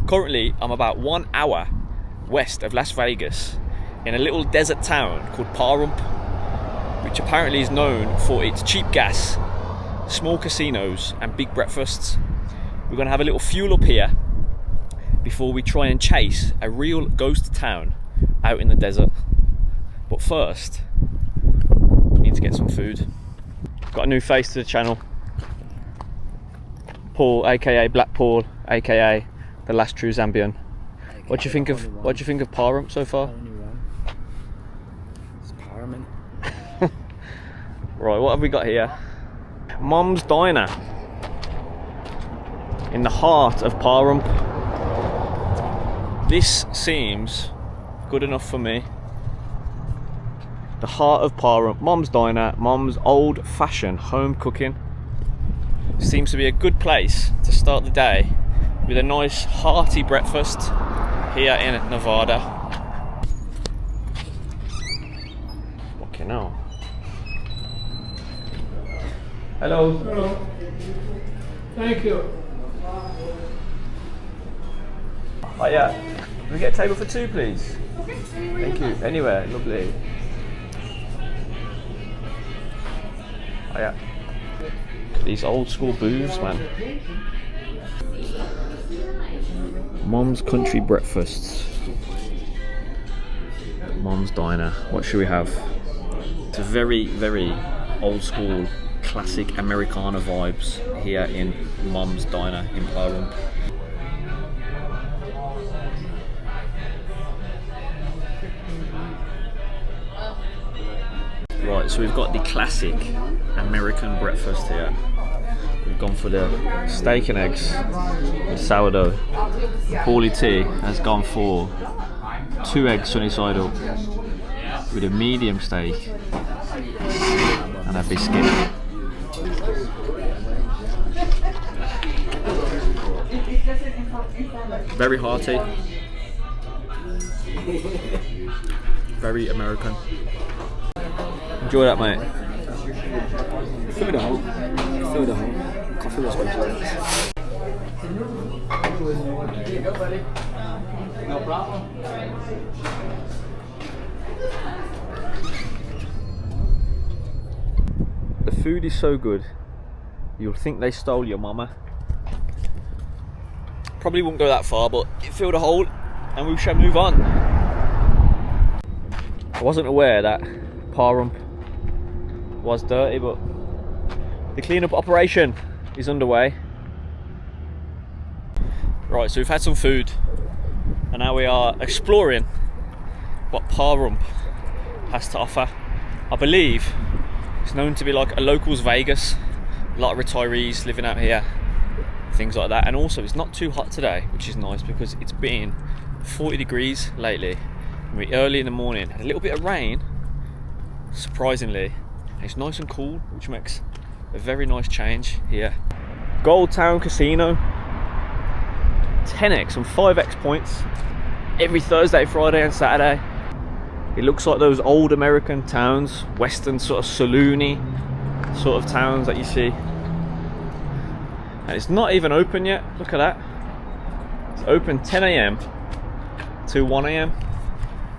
Currently, I'm about 1 hour west of Las Vegas in a little desert town called Pahrump, which apparently is known for its cheap gas, small casinos and big breakfasts. We're going to have a little fuel up here before we try and chase a real ghost town out in the desert. But first, we need to get some food. Got a new face to the channel. Paul, aka Black Paul, aka the last true Zambian. What do you think of Pahrump so far? It's Pahrump. Right, what have we got here? Mom's Diner in the heart of Pahrump. This seems good enough for me. The heart of Pahrump, Mom's Diner, Mom's old-fashioned home cooking. Seems to be a good place to start the day with a nice hearty breakfast here in Nevada. Fucking hell. Hello. Hello. Thank you. Oh yeah. Can we get a table for two, please? Okay. Thank you. Anywhere, lovely. Oh yeah. These old school booths, man. Mom's country breakfasts. Mom's Diner. What should we have? It's a very, very old school, classic Americana vibes here in Mom's Diner in Pahrump. Right, so we've got the classic American breakfast here. We've gone for the steak and eggs with sourdough. Paulie T has gone for 2 eggs sunny side up with a medium steak and a biscuit. Very hearty. Very American. Enjoy that, mate. Food at home. Food at home. Coffee was good. No problem. The food is so good, you'll think they stole your mama. Probably won't go that far, but it filled a hole and we shall move on. I wasn't aware that Pahrump was dirty, but the cleanup operation is underway. Right, so we've had some food and now we are exploring what Pahrump has to offer. I believe it's known to be like a locals Vegas, a lot of retirees living out here, things like that. And also it's not too hot today, which is nice because it's been 40 degrees lately. We're early in the morning, had a little bit of rain, surprisingly. It's nice and cool, which makes a very nice change here. Gold Town Casino, 10x and 5x points every Thursday, Friday and Saturday. It looks like those old American towns, western sort of saloony sort of towns that you see. And it's not even open yet, look at that. It's open 10 AM to 1 AM.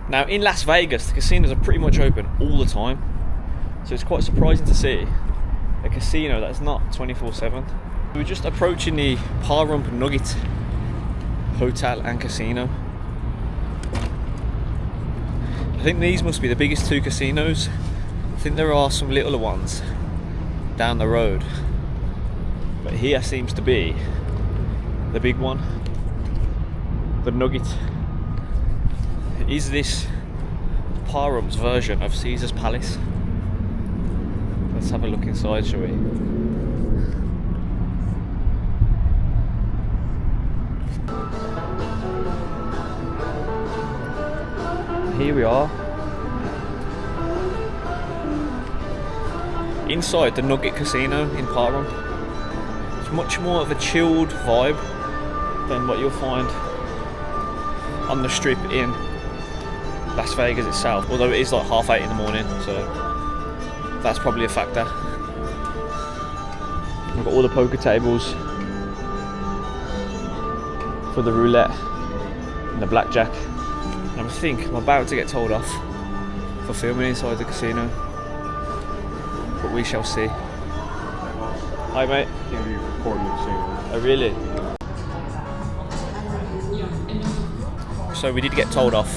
Now in Las Vegas, the casinos are pretty much open all the time. So it's quite surprising to see a casino that's not 24/7. We're just approaching the Pahrump Nugget Hotel and Casino. I think these must be the biggest 2 casinos. I think there are some littler ones down the road, but here seems to be the big one, the Nugget. Is this Pahrump's version of Caesar's Palace? Let's have a look inside, shall we? Here we are. Inside the Nugget Casino in Pahrump. It's much more of a chilled vibe than what you'll find on the strip in Las Vegas itself, although it is like 8:30 in the morning, so that's probably a factor. We've got all the poker tables for the roulette and the blackjack. And I think I'm about to get told off for filming inside the casino, but we shall see. Hi mate. Can't be recording the casino. Oh really? So we did get told off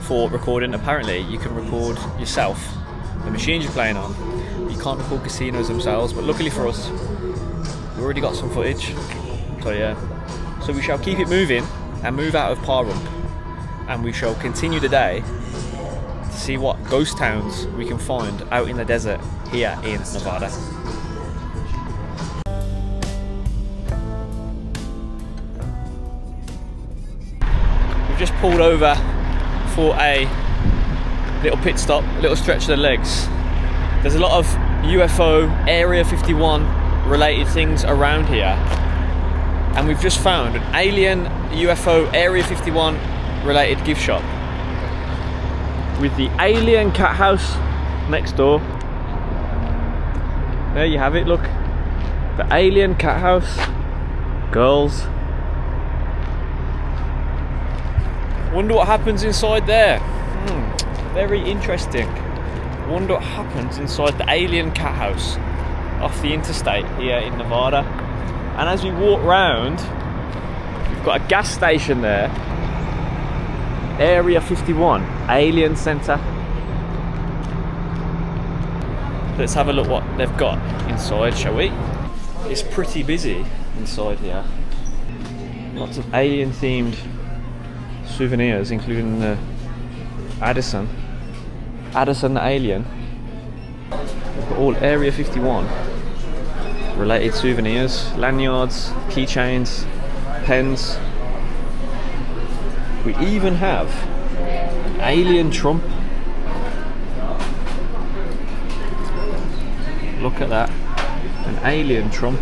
for recording. Apparently you can record yourself, the machines you're playing on. You can't record casinos themselves, but luckily for us, we already got some footage. So yeah. So we shall keep it moving and move out of Pahrump, and we shall continue the day to see what ghost towns we can find out in the desert here in Nevada. We've just pulled over for a little pit stop, a little stretch of the legs. There's a lot of UFO, Area 51 related things around here, and we've just found an alien UFO Area 51 related gift shop with the alien cat house next door. There you have it, look, the alien cat house. Girls, wonder what happens inside there. Very interesting. Wonder what happens inside the alien cat house off the interstate here in Nevada. And as we walk round, we've got a gas station there. Area 51, Alien Center. Let's have a look what they've got inside, shall we? It's pretty busy inside here. Lots of alien themed souvenirs, including the Addison the alien. We've got all Area 51 related souvenirs, lanyards, keychains, pens. We even have alien Trump. Look at that, an alien Trump.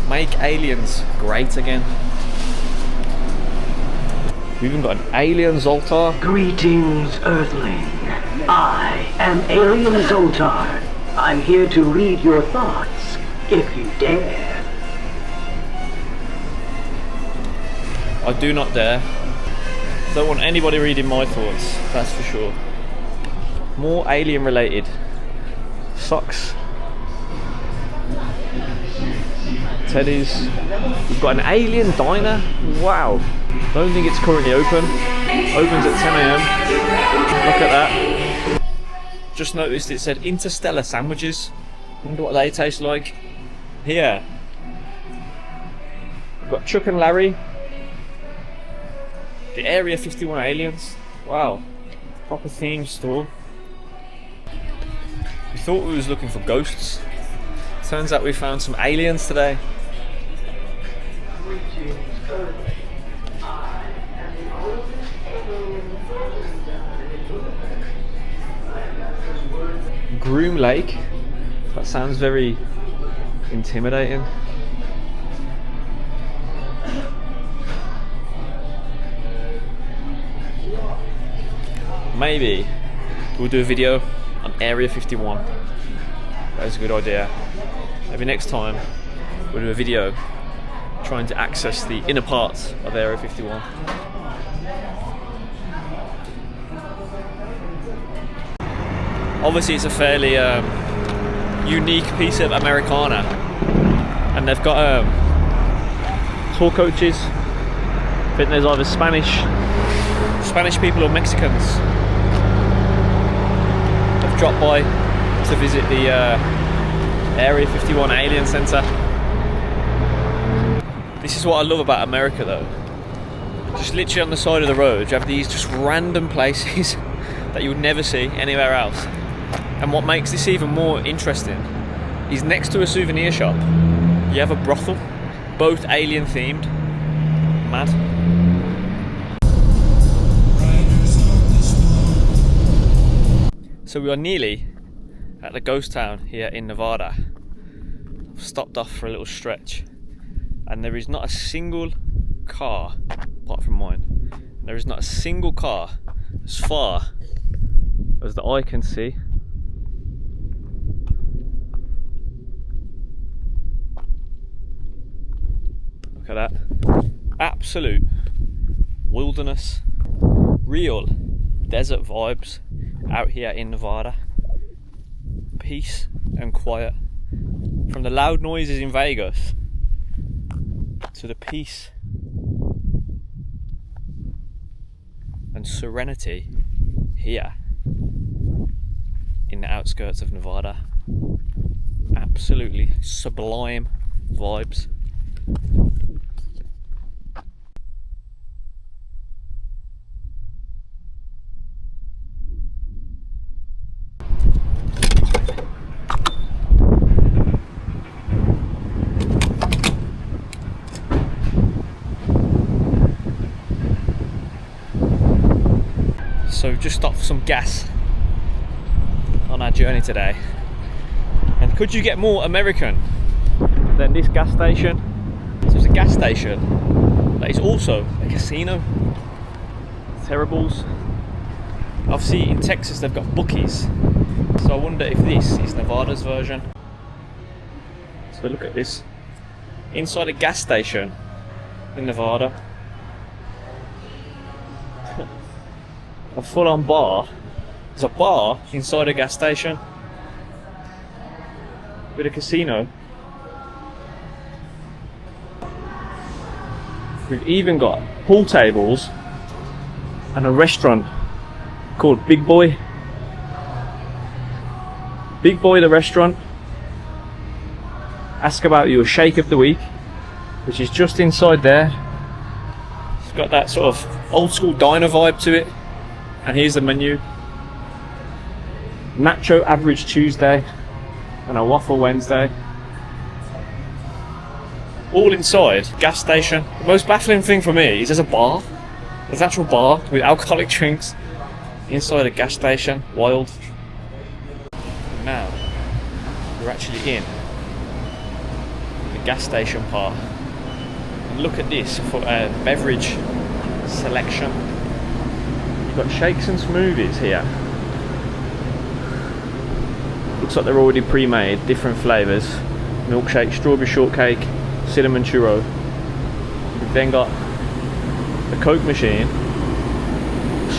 Make aliens great again. We've even got an alien Zoltar. Greetings, Earthling. I am Alien Zoltar. I'm here to read your thoughts, if you dare. I do not dare. Don't want anybody reading my thoughts, that's for sure. More alien related socks, teddies. We've got an alien diner. Wow. Don't think it's currently open. Opens at 10 AM. Look at that. Just noticed it said interstellar sandwiches. Wonder what they taste like. Here. We've got Chuck and Larry. The Area 51 aliens. Wow. Proper themed store. We thought we was looking for ghosts. Turns out we found some aliens today. Groom Lake. That sounds very intimidating. Maybe we'll do a video on Area 51. That's a good idea. Maybe next time we'll do a video trying to access the inner parts of Area 51. Obviously it's a fairly unique piece of Americana, and they've got tour coaches. I think there's either Spanish people or Mexicans have dropped by to visit the Area 51 Alien Center. This is what I love about America though. Just literally on the side of the road you have these just random places that you would never see anywhere else. And what makes this even more interesting is next to a souvenir shop you have a brothel, both alien themed. Mad. So we are nearly at the ghost town here in Nevada. I've stopped off for a little stretch, and there is not a single car, apart from mine, there is not a single car as far as the eye can see. Look at that. Absolute wilderness. Real desert vibes out here in Nevada. Peace and quiet. From the loud noises in Vegas to the peace and serenity here in the outskirts of Nevada. Absolutely sublime vibes. So we've just stopped for some gas on our journey today. And could you get more American than this gas station? So it's a gas station that is also a casino. Terribles. Obviously in Texas they've got bookies. So I wonder if this is Nevada's version. So look at this. Inside a gas station in Nevada. A full-on bar. There's a bar inside a gas station with a casino. We've even got pool tables and a restaurant called Big Boy. Big Boy the restaurant. Ask about your shake of the week, which is just inside there. It's got that sort of old school diner vibe to it. And here's the menu. Nacho average Tuesday and a waffle Wednesday. All inside gas station. The most baffling thing for me is there's a bar. There's an actual bar with alcoholic drinks inside a gas station. Wild. Now we're actually in the gas station part. And look at this for a beverage selection. You've got shakes and smoothies here. Looks like they're already pre-made, different flavours. Milkshake, strawberry shortcake, cinnamon churro. We've then got a Coke machine,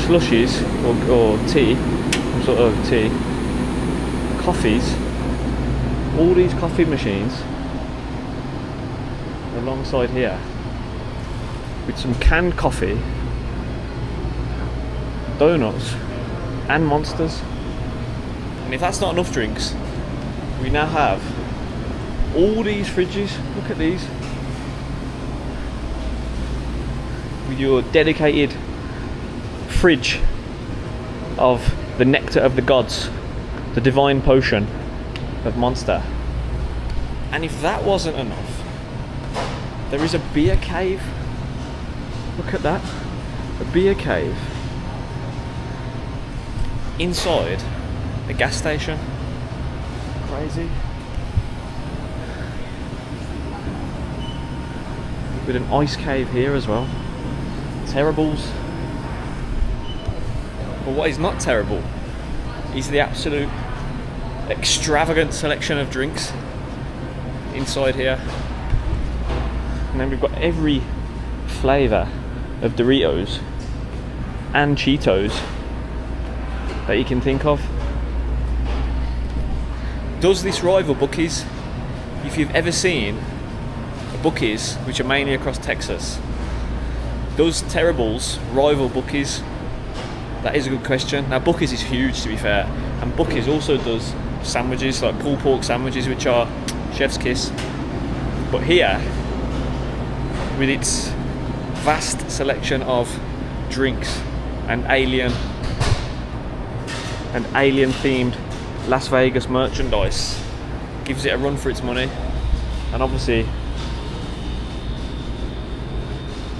slushies or tea, some sort of tea, coffees. All these coffee machines alongside here with some canned coffee, donuts and monsters. And if that's not enough drinks, we now have all these fridges. Look at these, with your dedicated fridge of the nectar of the gods, the divine potion of Monster. And if that wasn't enough, there is a beer cave. Look at that, a beer cave inside a gas station. Crazy. With an ice cave here as well. Terribles. But what is not terrible is the absolute extravagant selection of drinks inside here. And then we've got every flavour of Doritos and Cheetos that you can think of. Does this rival Bookies? If you've ever seen Bookies, which are mainly across Texas, does Terribles rival Bookies? That is a good question. Now Bookies is huge, to be fair, and Bookies also does sandwiches, like pulled pork sandwiches, which are chef's kiss. But here, with its vast selection of drinks and alien themed Las Vegas merchandise, gives it a run for its money. And obviously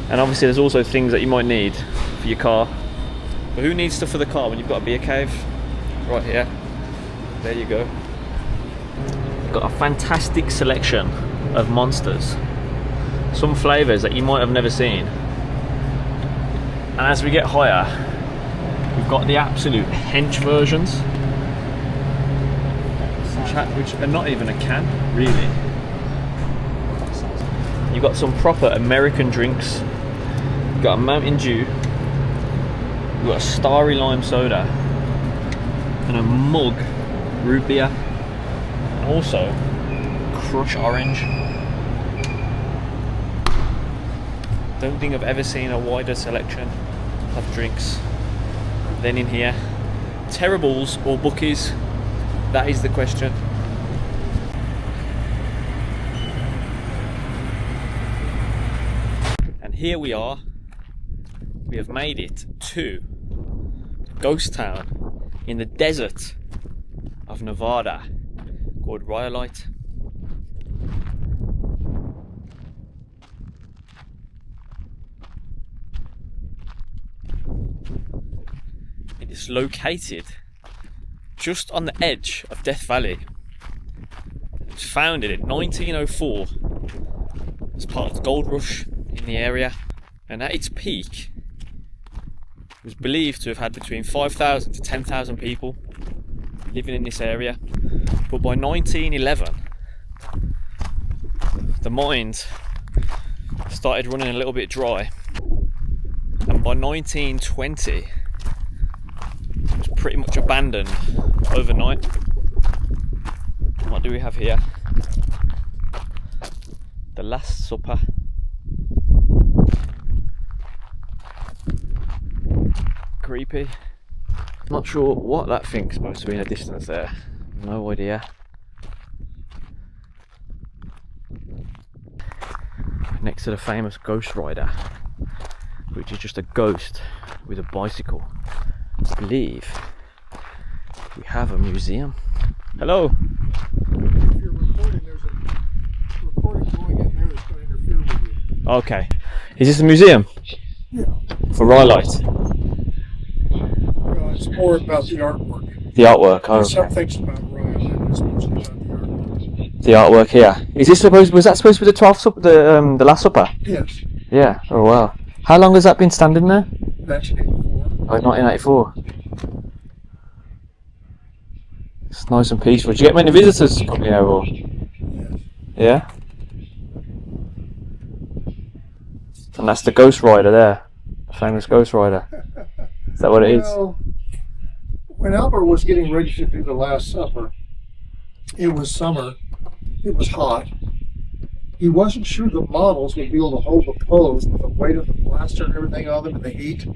there's also things that you might need for your car. But who needs stuff for the car when you've got a beer cave right here? There you go. Got a fantastic selection of monsters, some flavours that you might have never seen. And as we get higher, we've got the absolute hench versions, which are not even a can, really. you've got some proper American drinks. You've got a Mountain Dew, you've got a Starry Lime soda, and a mug root beer, and also Crush Orange. Don't think I've ever seen a wider selection of drinks than in here. Terribles or bookies? That is the question. And here we are. We have made it to a ghost town in the desert of Nevada called Rhyolite. It is located just on the edge of Death Valley. It was founded in 1904 as part of the gold rush in the area, and at its peak it was believed to have had between 5,000 to 10,000 people living in this area. But by 1911 the mines started running a little bit dry, and by 1920 it was pretty much abandoned overnight. What do we have here? The Last Supper. Creepy. Not sure what that thing's supposed to be in the distance there. No idea. Next to the famous Ghost Rider, which is just a ghost with a bicycle. I believe we have a museum. Hello. If you're recording, there's a recording going in there that's going to interfere with you. Okay. Is this a museum? Yeah. For Rhyolite? Well, it's more about the artwork. The artwork, oh. Some things about Rhyolite, but it's mostly about the artwork. The artwork here. Is this supposed? Was that supposed to be the 12th supper, the Last Supper? Yes. Yeah. Oh wow. How long has that been standing there? 1984. Oh, 1984. It's nice and peaceful. Did you get many visitors to come here, or? Yes. Yeah. And that's the Ghost Rider there, the famous Ghost Rider. Is that what it is? Well, when Albert was getting ready to do the Last Supper, it was summer. It was hot. He wasn't sure the models would be able to hold the pose with the weight of the blaster and everything on them in the heat.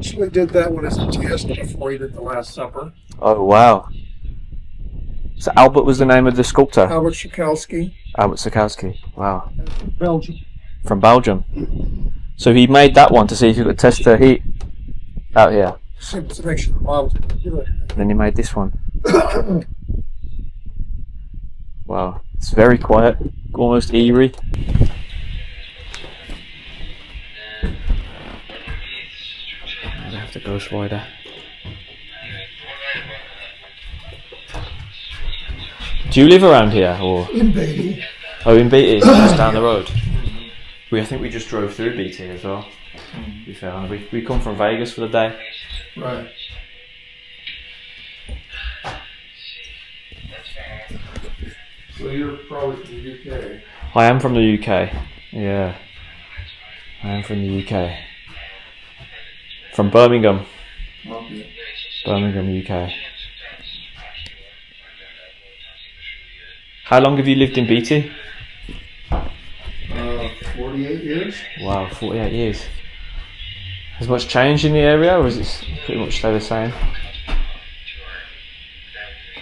So he did that one as a test before he did the Last Supper. Oh wow. So Albert was the name of the sculptor? Albert Schakowsky. Albert Schakowsky. Wow. Belgium. From Belgium. So he made that one to see if he could test the heat out here. To make sure the models could do it. And then he made this one. Wow. It's very quiet. Almost eerie. I have the Ghost Rider. Do you live around here, or? In Beatty. Oh, in Beatty, just down the road. I think we just drove through Beatty as well. To be fair, we come from Vegas for the day. Right. So you're probably from the UK. I am from the UK. Yeah, I am from the UK. From Birmingham. Okay. Birmingham, UK. How long have you lived in Beatty? 48 years. Wow, 48 years. Has much changed in the area, or is it pretty much stay the same?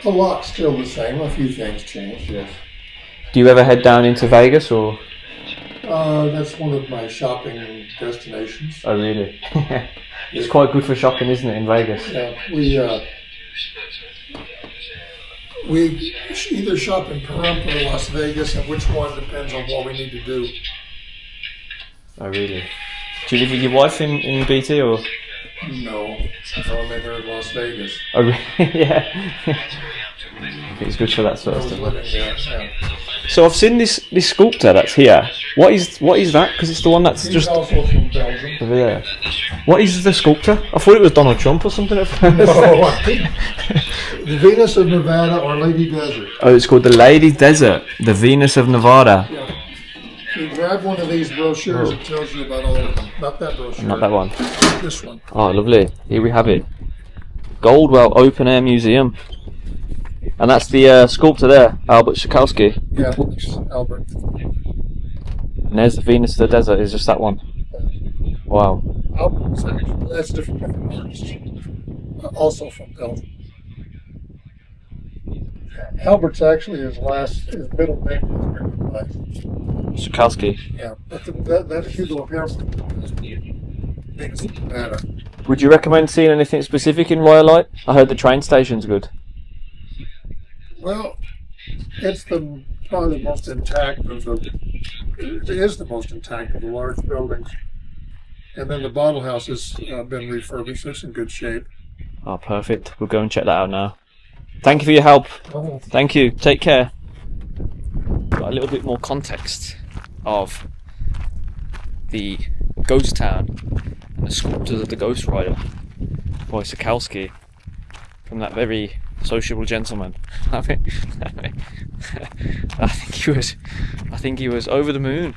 A lot still the same. A few things changed, yes. Do you ever head down into Vegas, or? That's one of my shopping destinations. Oh, really? It's quite good for shopping, isn't it, in Vegas? Yeah, we either shop in Pahrump or Las Vegas, and which one depends on what we need to do. Oh, really? Do you live with your wife in BT, or? No, I met her in Las Vegas. Oh, really? Yeah. I think it's good for that sort of I was stuff. living there, yeah. So I've seen this sculptor that's here. What is that? Because it's the one that's He's just also from Belgium. over there. What is the sculptor? I thought it was Donald Trump or something. No, I think the Venus of Nevada or Lady Desert. Oh, it's called the Lady Desert, the Venus of Nevada. Yeah. You grab one of these brochures, it tells you about all of them. Not that brochure. Not that one. This one. Oh, lovely. Here we have it. Goldwell Open Air Museum. And that's the sculptor there, Albert Schakowsky. Yeah, it's Albert. And there's the Venus of the Desert, is just that one. Wow. Albert's actually, that's different artist. Also from Belgium. Albert's actually his middle name is Schakowsky. Yeah, but that Hugo Pahrump makes it matter. Would you recommend seeing anything specific in Rhyolite? I heard the train station's good. Well, it's probably the most intact of it is the most intact of the large buildings. And then the bottle house has been refurbished. It's in good shape. Oh, perfect. We'll go and check that out now. Thank you for your help. Oh. Thank you. Take care. Got a little bit more context of the ghost town and the sculptors of the Ghost Rider by Schakowsky from that very sociable gentleman. I think he was over the moon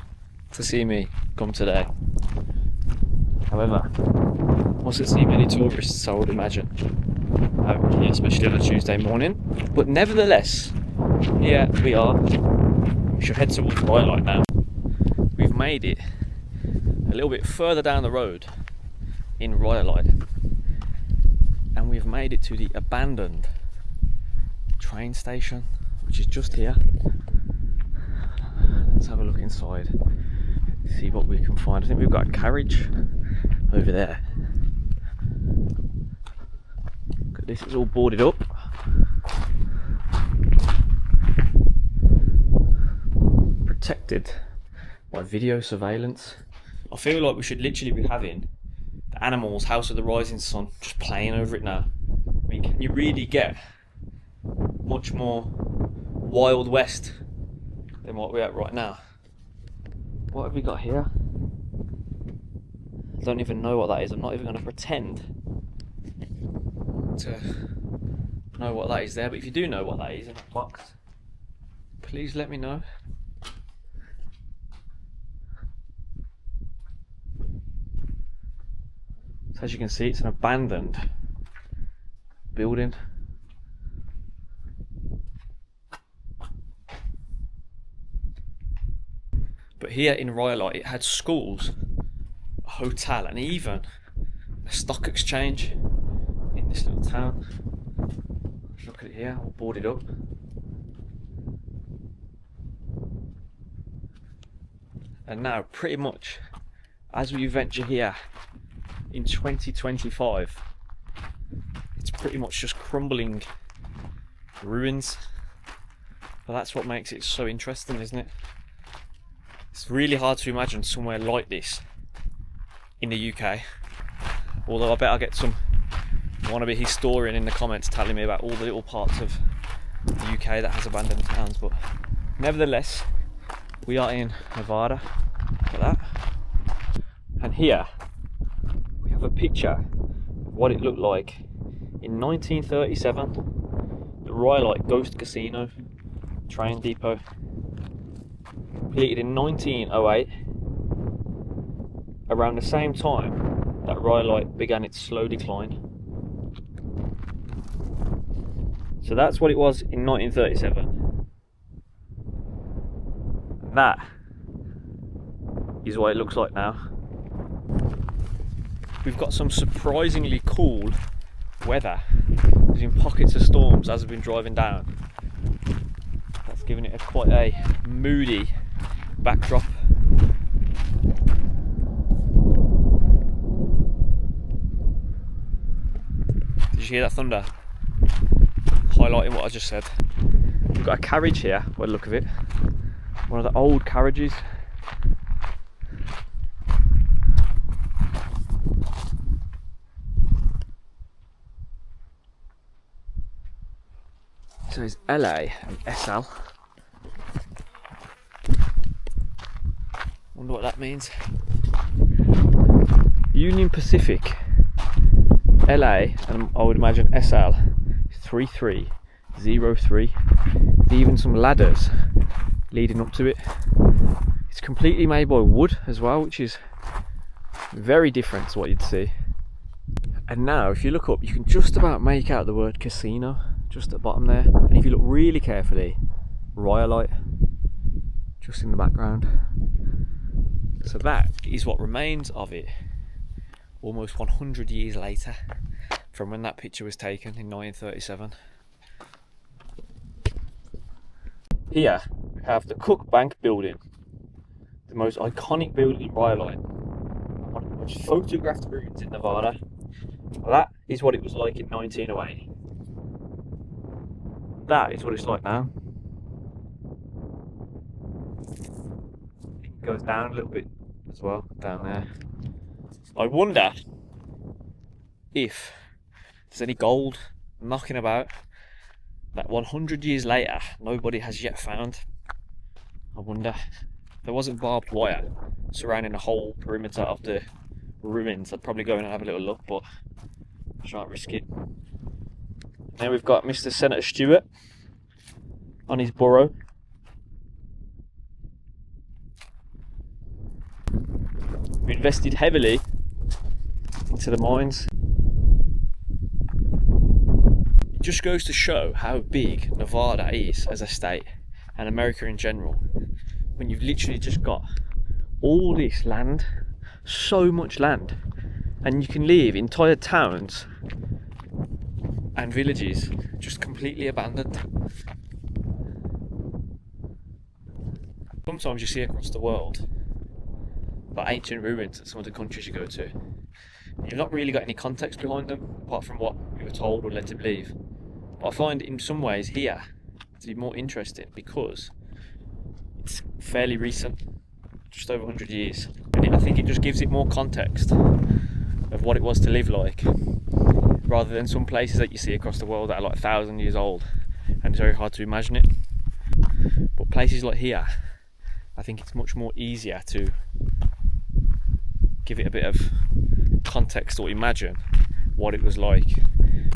to see me come today. However, mustn't see many tourists, I would imagine, especially on a Tuesday morning. But nevertheless, here we are. We should head towards Rhyolite now. We've made it a little bit further down the road in Rhyolite, and we've made it to the abandoned train station, which is just here. Let's have a look inside, see what we can find. I think we've got a carriage over there. Look at this, it's all boarded up. Protected by video surveillance. I feel like we should literally be having the Animals House of the Rising Sun just playing over it now. I mean, can you really get much more Wild West than what we're at right now? What have we got here? I don't even know what that is. I'm not even going to pretend to know what that is there, but if you do know what that is in that box, please let me know. So as you can see, it's an abandoned building. But here in Rhyolite, it had schools, a hotel, and even a stock exchange in this little town. Look at it here, all boarded up. And now, pretty much, as we venture here in 2025, it's pretty much just crumbling ruins. But that's what makes it so interesting, isn't it? It's really hard to imagine somewhere like this in the UK. Although I bet I'll get some wannabe historian in the comments telling me about all the little parts of the UK that has abandoned towns. But nevertheless, we are in Nevada. Look at that. And here we have a picture of what it looked like in 1937. The Rhyolite Ghost Casino train depot. Completed in 1908, around the same time that Rhyolite began its slow decline. So that's what it was in 1937. And that is what it looks like now. We've got some surprisingly cool weather. There's been pockets of storms as we've been driving down. That's giving it quite a moody backdrop. Did you hear that thunder? Highlighting what I just said. We've got a carriage here by the look of it. One of the old carriages. So it's LA and SL. Wonder what that means. Union Pacific, LA, and I would imagine SL is 3303. There's even some ladders leading up to it. It's completely made by wood as well, which is very different to what you'd see. And now if you look up, you can just about make out the word casino just at the bottom there, and if you look really carefully, Rhyolite just in the background. So that is what remains of it almost 100 years later from when that picture was taken in 1937. Here we have the Cook Bank building, the most iconic building in Rhyolite, one of the most photographed ruins in Nevada. Well, that is what it was like in 1908. That is what it's like now. It goes down a little bit as well, down there. I wonder if there's any gold knocking about that 100 years later nobody has yet found. I wonder if there wasn't barbed wire surrounding the whole perimeter of the ruins. I'd probably go in and have a little look, but I shan't risk it. Now we've got Mr. Senator Stewart on his burro. We invested heavily into the mines. It just goes to show how big Nevada is as a state, and America in general, when you've literally just got all this land, so much land, and you can leave entire towns and villages just completely abandoned. Sometimes you see across the world about ancient ruins at some of the countries you go to. You've not really got any context behind them apart from what you were told or led to believe. But I find in some ways here to be more interesting because it's fairly recent, just over 100 years, and I think it just gives it more context of what it was to live like, rather than some places that you see across the world that are like 1,000 years old and it's very hard to imagine it. But places like here, I think it's much more easier to give it a bit of context or imagine what it was like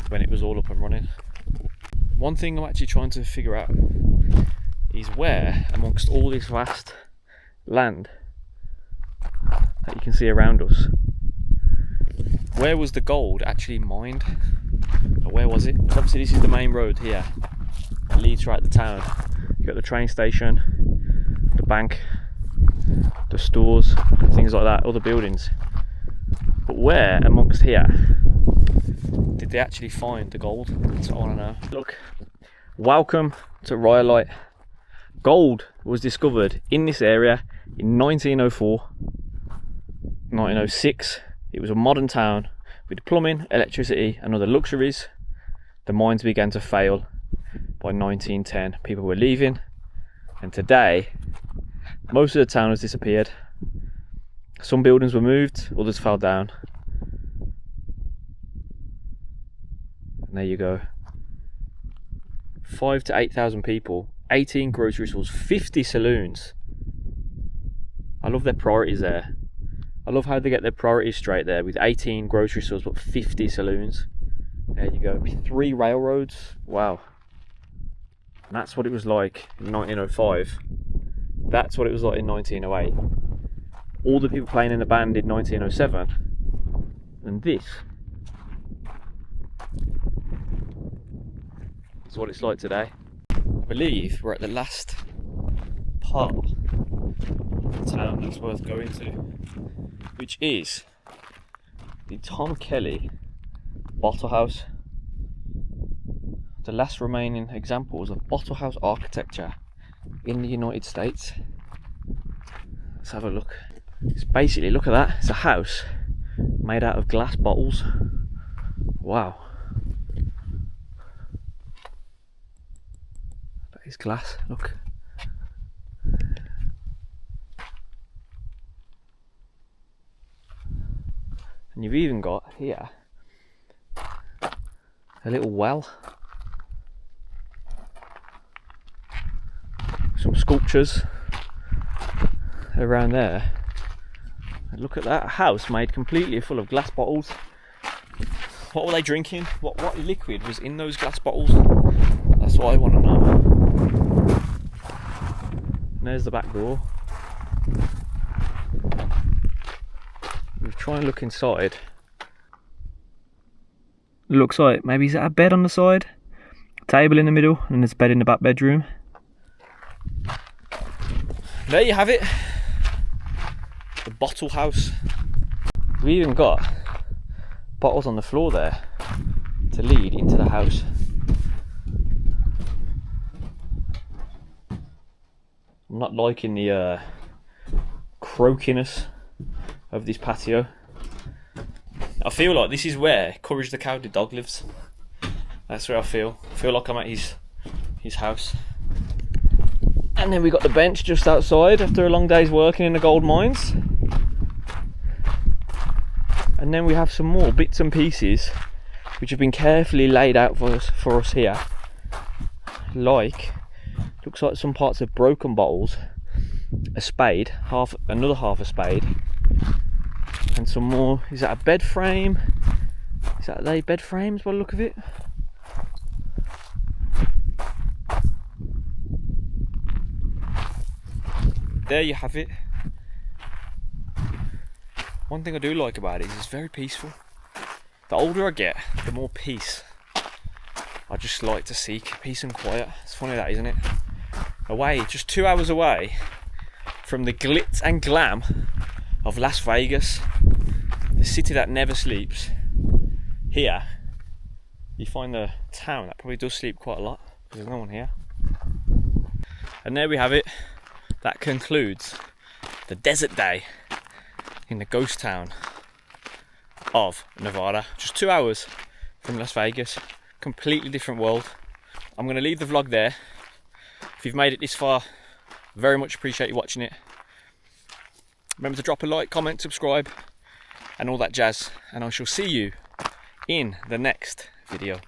when it was all up and running. One thing I'm actually trying to figure out is where amongst all this vast land that you can see around us, where was the gold actually mined? Or where was it? Obviously this is the main road here that leads right the town. You've got the train station, the bank, the stores, things like that, other buildings. But where amongst here did they actually find the gold? That's what I want to know. Look, welcome to Rhyolite. Gold was discovered in this area in 1904, 1906. It was a modern town with plumbing, electricity and other luxuries. The mines began to fail by 1910. People were leaving, and today most of the town has disappeared. Some buildings were moved, others fell down. And there you go. 5,000 to 8,000 people, 18 grocery stores, 50 saloons. I love their priorities there. I love how they get their priorities straight there with 18 grocery stores but 50 saloons. There you go. 3 railroads. Wow. And that's what it was like in 1905. That's what it was like in 1908. All the people playing in the band in 1907. And this is what it's like today. I believe we're at the last part of the town that's worth going to, which is the Tom Kelly Bottle House. The last remaining examples of bottle house architecture in the United States. Let's have a look. It's basically, look at that, it's a house made out of glass bottles. Wow. That is glass, look. And you've even got here a little well. Some sculptures around there. And look at that, a house made completely full of glass bottles. What were they drinking? What liquid was in those glass bottles? That's what I want to know. And there's the back door. Try and look inside. Looks like maybe he's at a bed on the side, table in the middle, and there's a bed in the back bedroom. There you have it. The bottle house. We even got bottles on the floor there to lead into the house. I'm not liking the croakiness of this patio. I feel like this is where Courage the Cowardly Dog lives. That's where I feel like I'm at his house. And then we got the bench just outside after a long day's working in the gold mines. And then we have some more bits and pieces which have been carefully laid out for us here. Like, looks like some parts of broken bottles, a spade, another half a spade, and some more. Is that a bed frame? Is that they bed frames by the look of it? There you have it. One thing I do like about it is it's very peaceful. The older I get, the more peace I just like to seek. Peace and quiet. It's funny that, isn't it? Away, just 2 hours away from the glitz and glam of Las Vegas, the city that never sleeps. Here, you find the town that probably does sleep quite a lot, because there's no one here. And there we have it. That concludes the desert day in the ghost town of Nevada. Just 2 hours from Las Vegas. Completely different world. I'm going to leave the vlog there. If you've made it this far, very much appreciate you watching it. Remember to drop a like, comment, subscribe, and all that jazz. And I shall see you in the next video.